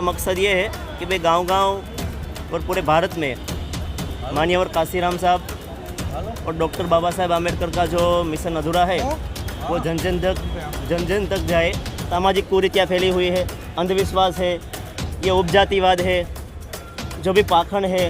मकसद ये है कि भाई गांव-गांव और पूरे भारत में माननीय काशीराम साहब और डॉक्टर बाबा साहेब आम्बेडकर का जो मिशन अधूरा है वो जन जन तक जाए। सामाजिक कुरीतियाँ फैली हुई है, अंधविश्वास है, ये उपजातिवाद है, जो भी पाखंड है,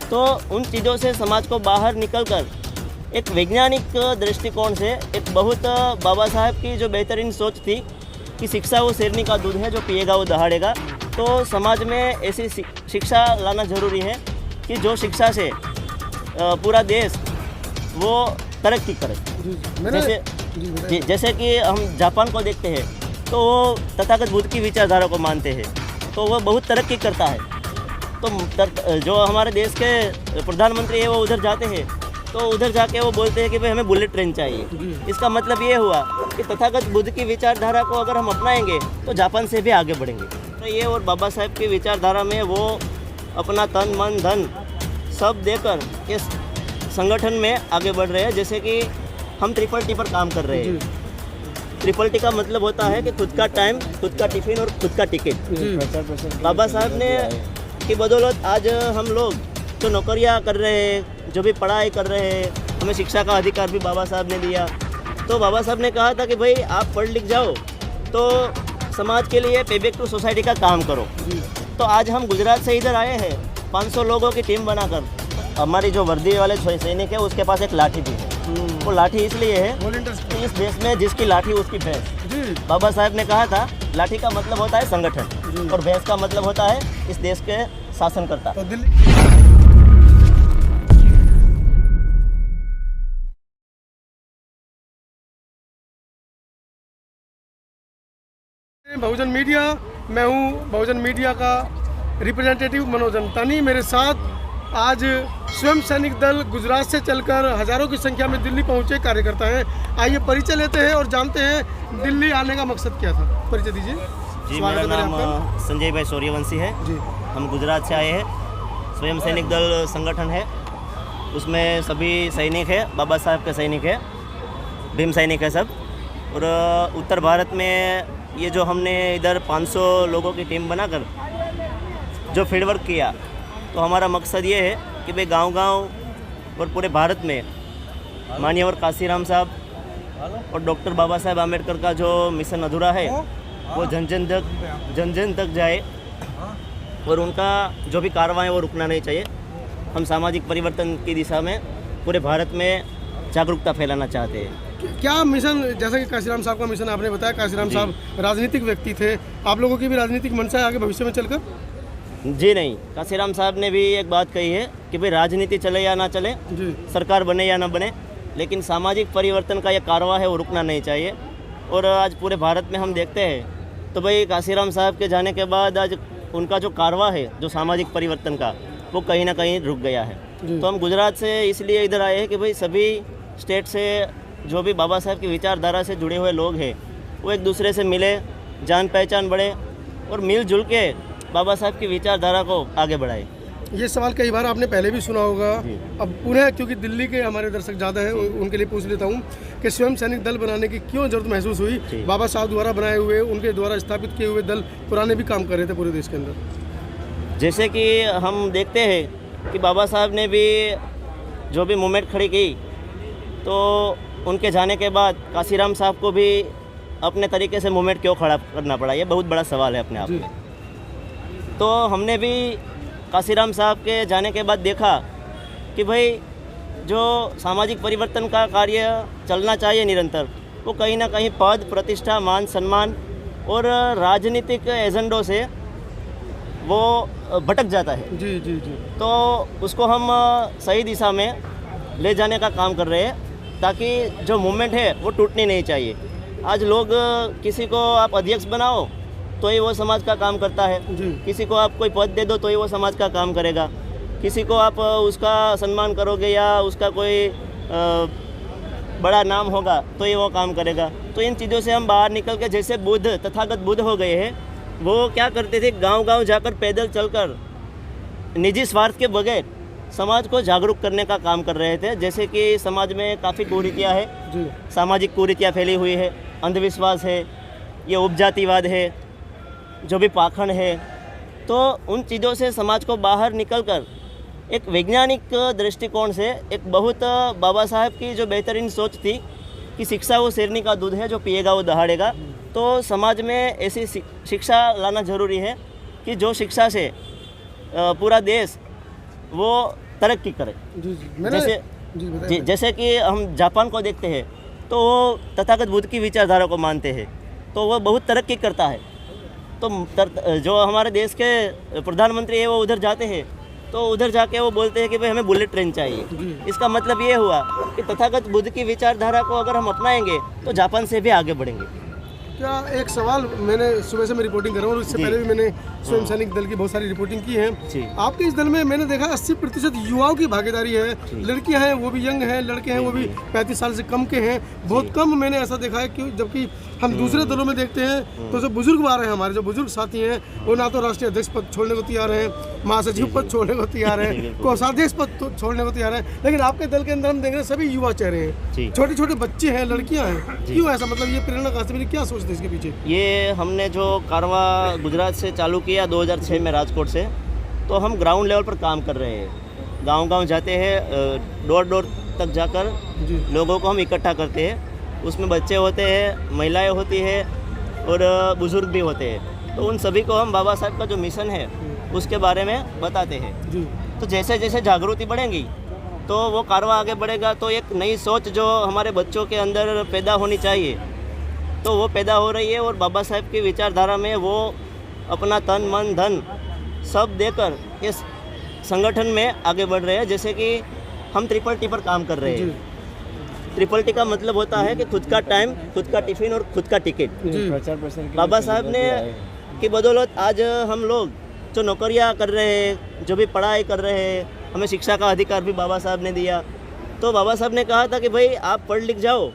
तो उन चीज़ों से समाज को बाहर निकलकर एक वैज्ञानिक दृष्टिकोण से एक बहुत बाबा साहेब की जो बेहतरीन सोच थी कि शिक्षा वो शेरनी का दूध है, जो पिएगा वो दहाड़ेगा। तो समाज में ऐसी शिक्षा लाना ज़रूरी है कि जो शिक्षा से पूरा देश वो तरक्की करे। जैसे कि हम जापान को देखते हैं तो वो तथागत बुद्ध की विचारधारा को मानते हैं, तो वो बहुत तरक्की करता है। तो जो हमारे देश के प्रधानमंत्री है वो उधर जाते हैं तो उधर जाके वो बोलते हैं कि भाई हमें बुलेट ट्रेन चाहिए। इसका मतलब ये हुआ कि तथागत बुद्ध की विचारधारा को अगर हम अपनाएंगे तो जापान से भी आगे बढ़ेंगे। तो ये और बाबा साहेब की विचारधारा में वो अपना तन मन धन सब देकर इस संगठन में आगे बढ़ रहे हैं। जैसे कि हम ट्रिपल टी पर काम कर रहे हैं। ट्रिपल टी का मतलब होता है कि खुद का टाइम, खुद का टिफिन और खुद का टिकट। बाबा साहब ने की बदौलत आज हम लोग जो नौकरियां कर रहे हैं, जो भी पढ़ाई कर रहे हैं, हमें शिक्षा का अधिकार भी बाबा साहब ने दिया। तो बाबा साहब ने कहा था कि भाई आप पढ़ लिख जाओ तो समाज के लिए पे बैक टू सोसाइटी का काम करो। तो आज हम गुजरात से इधर आए हैं 500 लोगों की टीम बनाकर। हमारी जो वर्दी वाले सैनिक है उसके पास एक लाठी भी है। वो लाठी इसलिए है कि इस देश में जिसकी लाठी उसकी भैंस। बाबा साहब ने कहा था लाठी का मतलब होता है संगठन और भैंस का मतलब होता है इस देश के शासनकर्ता। बहुजन मीडिया, मैं हूँ बहुजन मीडिया का रिप्रेजेंटेटिव मनोज अंतानी। मेरे साथ आज स्वयं सैनिक दल गुजरात से चलकर हजारों की संख्या में दिल्ली पहुँचे कार्यकर्ता हैं। आइए परिचय लेते हैं और जानते हैं दिल्ली आने का मकसद क्या था। परिचय दीजिए। जी, मेरा नाम संजय भाई सूर्यवंशी है जी। हम गुजरात से आए हैं। स्वयं सैनिक दल संगठन है, उसमें सभी सैनिक है, बाबा साहब के सैनिक है, भीम सैनिक है सब। और उत्तर भारत में ये जो हमने इधर 500 लोगों की टीम बनाकर जो फील्ड वर्क किया, तो हमारा मकसद ये है कि भाई गांव-गांव और पूरे भारत में माननीय काशीराम साहब और डॉक्टर बाबा साहेब आम्बेडकर का जो मिशन अधूरा है वो जन जन तक जाए और उनका जो भी कार्रवाई है वो रुकना नहीं चाहिए। हम सामाजिक परिवर्तन की दिशा में पूरे भारत में जागरूकता फैलाना चाहते हैं। क्या मिशन, जैसा कि काशीराम साहब का मिशन आपने बताया, काशीराम साहब राजनीतिक व्यक्ति थे, आप लोगों की भी राजनीतिक मंशा है आगे भविष्य में चलकर? जी नहीं, काशीराम साहब ने भी एक बात कही है कि भाई राजनीति चले या ना चले, सरकार बने या ना बने, लेकिन सामाजिक परिवर्तन का ये कारवा है वो रुकना नहीं चाहिए। और आज पूरे भारत में हम देखते हैं तो भाई काशीराम साहब के जाने के बाद आज उनका जो कारवा है जो सामाजिक परिवर्तन का वो कहीं ना कहीं रुक गया है। तो हम गुजरात से इसलिए इधर आए हैं कि भाई सभी स्टेट से जो भी बाबा साहब की विचारधारा से जुड़े हुए लोग हैं वो एक दूसरे से मिले, जान पहचान बढ़े और मिलजुल के बाबा साहब की विचारधारा को आगे बढ़ाए। ये सवाल कई बार आपने पहले भी सुना होगा, अब पुनः क्योंकि दिल्ली के हमारे दर्शक ज़्यादा हैं उनके लिए पूछ लेता हूँ कि स्वयं सैनिक दल बनाने की क्यों जरूरत महसूस हुई? बाबा साहब द्वारा बनाए हुए, उनके द्वारा स्थापित किए हुए दल पुराने भी काम कर रहे थे पूरे देश के अंदर। जैसे कि हम देखते हैं कि बाबा साहब ने भी जो भी मूवमेंट खड़ी की, तो उनके जाने के बाद काशीराम साहब को भी अपने तरीके से मूवमेंट क्यों खड़ा करना पड़ा, ये बहुत बड़ा सवाल है अपने आप में। तो हमने भी काशीराम साहब के जाने के बाद देखा कि भाई जो सामाजिक परिवर्तन का कार्य चलना चाहिए निरंतर, वो कहीं ना कहीं पद, प्रतिष्ठा, मान सम्मान और राजनीतिक एजेंडों से वो भटक जाता है। जी जी जी। तो उसको हम सही दिशा में ले जाने का काम कर रहे हैं ताकि जो मूवमेंट है वो टूटनी नहीं चाहिए। आज लोग किसी को आप अध्यक्ष बनाओ तो ही वो समाज का काम करता है, किसी को आप कोई पद दे दो तो ही वो समाज का काम करेगा, किसी को आप उसका सम्मान करोगे या उसका कोई बड़ा नाम होगा तो ही वो काम करेगा। तो इन चीज़ों से हम बाहर निकल के, जैसे बुद्ध, तथागत बुद्ध हो गए हैं, वो क्या करते थे, गांव-गांव जाकर पैदल चलकर निजी स्वार्थ के बगैर समाज को जागरूक करने का काम कर रहे थे। जैसे कि समाज में काफ़ी कुरीतियाँ है, सामाजिक कुरीतियाँ फैली हुई है, अंधविश्वास है, ये उपजातिवाद है, जो भी पाखंड है, तो उन चीज़ों से समाज को बाहर निकलकर एक वैज्ञानिक दृष्टिकोण से एक बहुत बाबा साहब की जो बेहतरीन सोच थी कि शिक्षा वो शेरनी का दूध है, जो पिएगा वो दहाड़ेगा। तो समाज में ऐसी शिक्षा लाना ज़रूरी है कि जो शिक्षा से पूरा देश वो तरक्की करे। जैसे कि हम जापान को देखते हैं तो वो तथागत बुद्ध की विचारधारा को मानते हैं, तो वो बहुत तरक्की करता है। तो जो हमारे देश के प्रधानमंत्री है वो उधर जाते हैं तो उधर जाके वो बोलते हैं कि भाई हमें बुलेट ट्रेन चाहिए। इसका मतलब ये हुआ कि तथागत बुद्ध की विचारधारा को अगर हम अपनाएंगे तो जापान से भी आगे बढ़ेंगे। क्या एक सवाल, मैंने सुबह से मैं रिपोर्टिंग कर रहा हूँ और इससे पहले भी मैंने स्वयं सैनिक दल की बहुत सारी रिपोर्टिंग की है। आपके इस दल में मैंने देखा 80% युवाओं की भागीदारी है। लड़कियां हैं वो भी यंग हैं, लड़के हैं वो भी 35 साल से कम के हैं। बहुत कम मैंने ऐसा देखा है कि जबकि हम दूसरे दलों में देखते हैं तो जो बुजुर्ग आ रहे हैं, हमारे जो बुजुर्ग साथी हैं, वो ना तो राष्ट्रीय अध्यक्ष पद छोड़ने को तैयार हैं, महासचिव पद छोड़ने को तैयार हैं, कोषाध्यक्ष पद छोड़ने को तैयार हैं। लेकिन आपके दल के अंदर हम देख रहे हैं सभी युवा चेहरे हैं, छोटे छोटे बच्चे हैं, लड़कियां हैं। क्यों ऐसा, मतलब ये प्रेरणा कहाँ से मिली, क्या सोचते हैं इसके पीछे? ये हमने जो कारवा गुजरात से चालू किया 2006 में राजकोट से, तो हम ग्राउंड लेवल पर काम कर रहे हैं। गांव-गांव जाते हैं, डोर डोर तक जाकर लोगों को हम इकट्ठा करते हैं। उसमें बच्चे होते हैं, महिलाएं होती है और बुजुर्ग भी होते हैं। तो उन सभी को हम बाबा साहब का जो मिशन है उसके बारे में बताते हैं। तो जैसे जैसे जागृति बढ़ेगी तो वो कारवा आगे बढ़ेगा। तो एक नई सोच जो हमारे बच्चों के अंदर पैदा होनी चाहिए तो वो पैदा हो रही है और बाबा साहब की विचारधारा में वो अपना तन मन धन सब देकर इस संगठन में आगे बढ़ रहे हैं। जैसे कि हम ट्रिपल टी पर काम कर रहे हैं। ट्रिपल टी का मतलब होता है कि खुद का टाइम, खुद का टिफिन और खुद का टिकट। बाबा साहब ने की बदौलत आज हम लोग जो नौकरियां कर रहे हैं, जो भी पढ़ाई कर रहे हैं, हमें शिक्षा का अधिकार भी बाबा साहब ने दिया। तो बाबा साहब ने कहा था कि भाई आप पढ़ लिख जाओ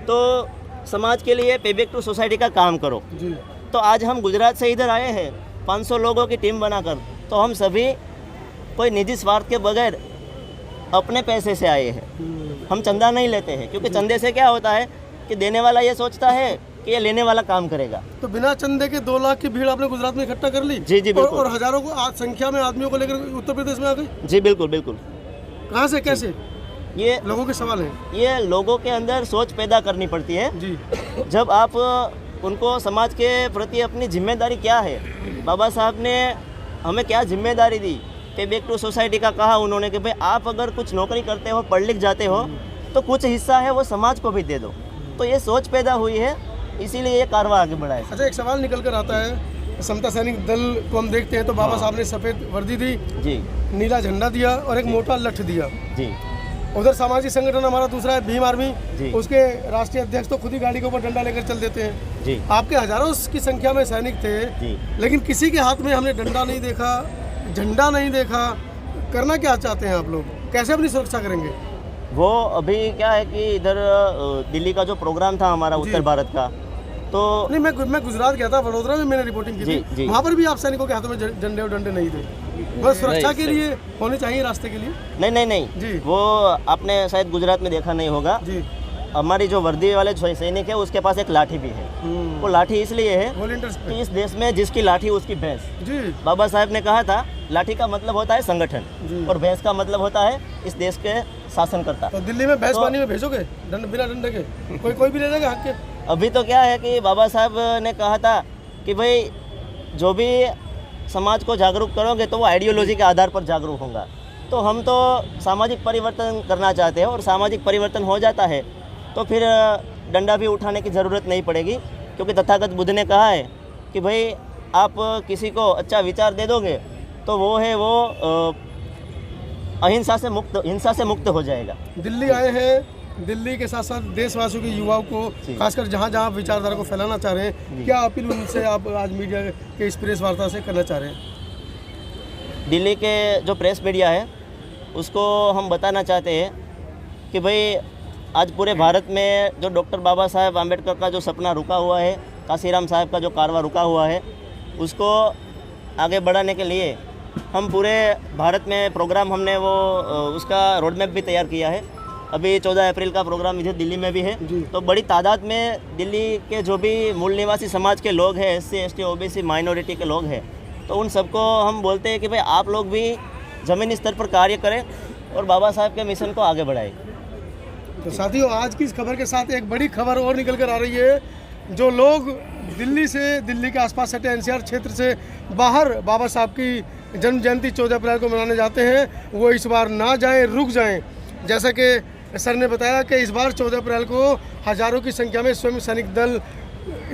तो समाज के लिए पे बैक टू सोसाइटी का काम करो। तो आज हम गुजरात से इधर आए हैं 500 लोगों की टीम बनाकर। तो हम सभी कोई निजी स्वार्थ के बगैर अपने पैसे से आए हैं। हम चंदा नहीं लेते हैं, क्योंकि चंदे से क्या होता है कि देने वाला ये सोचता है कि ये लेने वाला काम करेगा। तो बिना चंदे के 2 लाख की भीड़ आपने गुजरात में इकट्ठा कर ली? जी बिल्कुल। और हजारों को संख्या में आदमियों को लेकर उत्तर प्रदेश में आ गई? जी बिल्कुल बिल्कुल। कहाँ से, कैसे? ये लोगों के सवाल है। ये लोगों के अंदर सोच पैदा करनी पड़ती है जी। जब आप उनको समाज के प्रति अपनी जिम्मेदारी क्या है, बाबा साहब ने हमें क्या जिम्मेदारी दी, पे बैक टू सोसाइटी का कहा उन्होंने कि भाई आप अगर कुछ नौकरी करते हो, पढ़ लिख जाते हो तो कुछ हिस्सा है वो समाज को भी दे दो। तो ये सोच पैदा हुई है, इसीलिए ये कारवा आगे बढ़ा है। अच्छा, एक सवाल निकल कर आता है, समता सैनिक दल को हम देखते हैं तो बाबा साहब ने सफ़ेद वर्दी दी जी, नीला झंडा दिया और एक मोटा लठ दिया जी। उधर सामाजिक संगठन हमारा दूसरा है भीम आर्मी, उसके राष्ट्रीय अध्यक्ष तो खुद ही गाड़ी के ऊपर डंडा लेकर चल देते हैं जी। आपके हजारों की संख्या में सैनिक थे जी, लेकिन किसी के हाथ में हमने डंडा नहीं देखा, झंडा नहीं देखा। करना क्या चाहते हैं आप लोग, कैसे अपनी सुरक्षा करेंगे? वो अभी क्या है कि इधर दिल्ली का जो प्रोग्राम था हमारा उत्तर भारत का, तो नहीं, मैं गुजरात गया था, वडोदरा में मैंने रिपोर्टिंग की थी, वहाँ पर भी आप सैनिकों के हाथों में झंडे और डंडे नहीं थे। बस सुरक्षा के लिए होने चाहिए, रास्ते के लिए। नहीं जी। वो आपने शायद गुजरात में देखा नहीं होगा जी। हमारी जो वर्दी वाले सैनिक है उसके पास एक लाठी भी है। वो लाठी इसलिए है कि इस देश में जिसकी लाठी उसकी भैंस जी। बाबा साहब ने कहा था लाठी का मतलब होता है संगठन और भैंस का मतलब होता है इस देश के शासनकर्ता। तो दिल्ली में भैंस पानी में भेजोगे बिना डंडे के? कोई भी ले जाएगा हक के? अभी तो क्या है कि बाबा साहब ने कहा था कि भाई जो भी समाज को जागरूक करोगे तो वो आइडियोलॉजी के आधार पर जागरूक होगा। तो हम तो सामाजिक परिवर्तन करना चाहते हैं और सामाजिक परिवर्तन हो जाता है तो फिर डंडा भी उठाने की ज़रूरत नहीं पड़ेगी, क्योंकि तथागत बुद्ध ने कहा है कि भाई आप किसी को अच्छा विचार दे दोगे तो वो है वो अहिंसा से मुक्त, हिंसा से मुक्त हो जाएगा। दिल्ली आए हैं, दिल्ली के साथ साथ देशवासियों के युवाओं को खासकर जहाँ जहाँ विचारधारा को फैलाना चाह रहे हैं, क्या अपील उनसे आप आज मीडिया के इस प्रेस वार्ता से करना चाह रहे हैं? दिल्ली के जो प्रेस मीडिया है उसको हम बताना चाहते हैं कि भाई आज पूरे भारत में जो डॉक्टर बाबा साहेब आम्बेडकर का जो सपना रुका हुआ है, काशीराम साहब का जो कारवा रुका हुआ है, उसको आगे बढ़ाने के लिए हम पूरे भारत में प्रोग्राम हमने वो उसका रोड मैप भी तैयार किया है। अभी 14 अप्रैल का प्रोग्राम इधर दिल्ली में भी है। तो बड़ी तादाद में दिल्ली के जो भी मूल निवासी समाज के लोग हैं, SC ST OBC माइनॉरिटी के लोग हैं, तो उन सबको हम बोलते हैं कि भाई आप लोग भी ज़मीनी स्तर पर कार्य करें और बाबा साहब के मिशन को आगे बढ़ाएं। तो साथियों, आज की इस खबर के साथ एक बड़ी खबर और निकल कर आ रही है। जो लोग दिल्ली के आसपास सटे एनसीआर क्षेत्र से बाहर बाबा साहब की जन्म जयंती 14 अप्रैल को मनाने जाते हैं, वो इस बार ना जाएं, रुक जाएं। जैसा कि सर ने बताया कि इस बार 14 अप्रैल को हज़ारों की संख्या में स्वयं सैनिक दल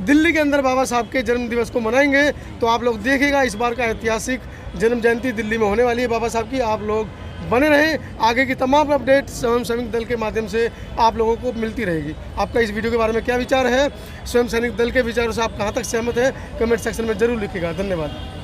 दिल्ली के अंदर बाबा साहब के जन्म दिवस को मनाएंगे। तो आप लोग देखिएगा, इस बार का ऐतिहासिक जन्म जयंती दिल्ली में होने वाली है बाबा साहब की। आप लोग बने रहें, आगे की तमाम अपडेट स्वयं सैनिक दल के माध्यम से आप लोगों को मिलती रहेगी। आपका इस वीडियो के बारे में क्या विचार है, स्वयं सैनिक दल के विचारों से आप कहां तक सहमत हैं, कमेंट सेक्शन में ज़रूर लिखिएगा। धन्यवाद।